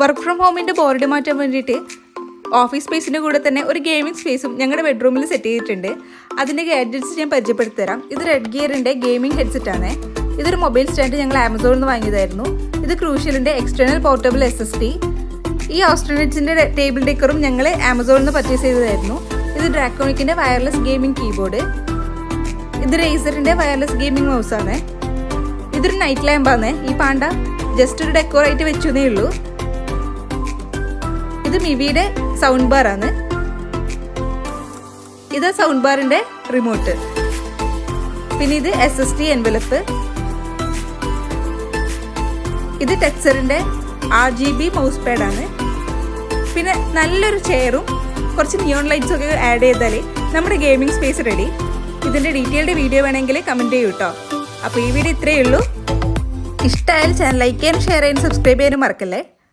Work from ഹോമിൻ്റെ board മാറ്റാൻ വേണ്ടിയിട്ട് office സ്പേസിൻ്റെ കൂടെ തന്നെ ഒരു ഗെയിമിംഗ് സ്പേസും ഞങ്ങളുടെ ബെഡ്റൂമിൽ സെറ്റ് ചെയ്തിട്ടുണ്ട്. അതിൻ്റെ ഗാഡ്ജറ്റ്സ് ഞാൻ പരിചയപ്പെടുത്തി തരാം. ഇത് റെഡ് ഗിയറിൻ്റെ ഗെയിമിംഗ് ഹെഡ്സെറ്റാണ്. ഇതൊരു മൊബൈൽ സ്റ്റാൻഡ് ഞങ്ങൾ ആമസോണിൽ നിന്ന് വാങ്ങിയതായിരുന്നു. ഇത് ക്രൂഷ്യലിൻ്റെ എക്സ്റ്റേണൽ പോർട്ടബിൾ SSD. ഈ ഓസ്ട്രോനെറ്റ്സിൻ്റെ ടേബിൾ ഡെക്കറും ഞങ്ങൾ ആമസോണിൽ നിന്ന് പർച്ചേസ് ചെയ്തതായിരുന്നു. ഇത് ഡ്രാക്കോണിക്കിൻ്റെ വയർലെസ് ഗെയിമിംഗ് കീബോർഡ്. ഇത് റേസറിൻ്റെ വയർലെസ് ഗെയിമിംഗ് മൗസാണ്. ഇതൊരു നൈറ്റ് ലാമ്പാണ്. ഈ പാണ്ട ജസ്റ്റ് ഒരു ഡെക്കോറായിട്ട് വെച്ചതേ ഉള്ളൂ. ഇത് മിവിയുടെ സൗണ്ട് ബാർ ആണ്. ഇത് സൗണ്ട് ബാറിന്റെ റിമോട്ട്. പിന്നെ ഇത് SSD എൻവലപ്പ്. ഇത് ടെക്സറിന്റെ RGB മൗസ് പാഡ് ആണ്. പിന്നെ നല്ലൊരു ചെയറും കുറച്ച് നിയോൺ ലൈറ്റ്സ് ഒക്കെ ആഡ് ചെയ്താൽ നമ്മുടെ ഗെയിമിംഗ് സ്പേസ് റെഡി. ഇതിന്റെ ഡീറ്റെയിൽഡ് വീഡിയോ വേണമെങ്കിൽ കമന്റ് ചെയ്യൂ കേട്ടോ. അപ്പോൾ ഈ വീഡിയോ ഇത്രയേ ഉള്ളൂ. ഇഷ്ടമായാൽ ചാനൽ ലൈക്ക് ചെയ്യാനും ഷെയർ ചെയ്യാനും സബ്സ്ക്രൈബ് ചെയ്യാനും മറക്കല്ലേ.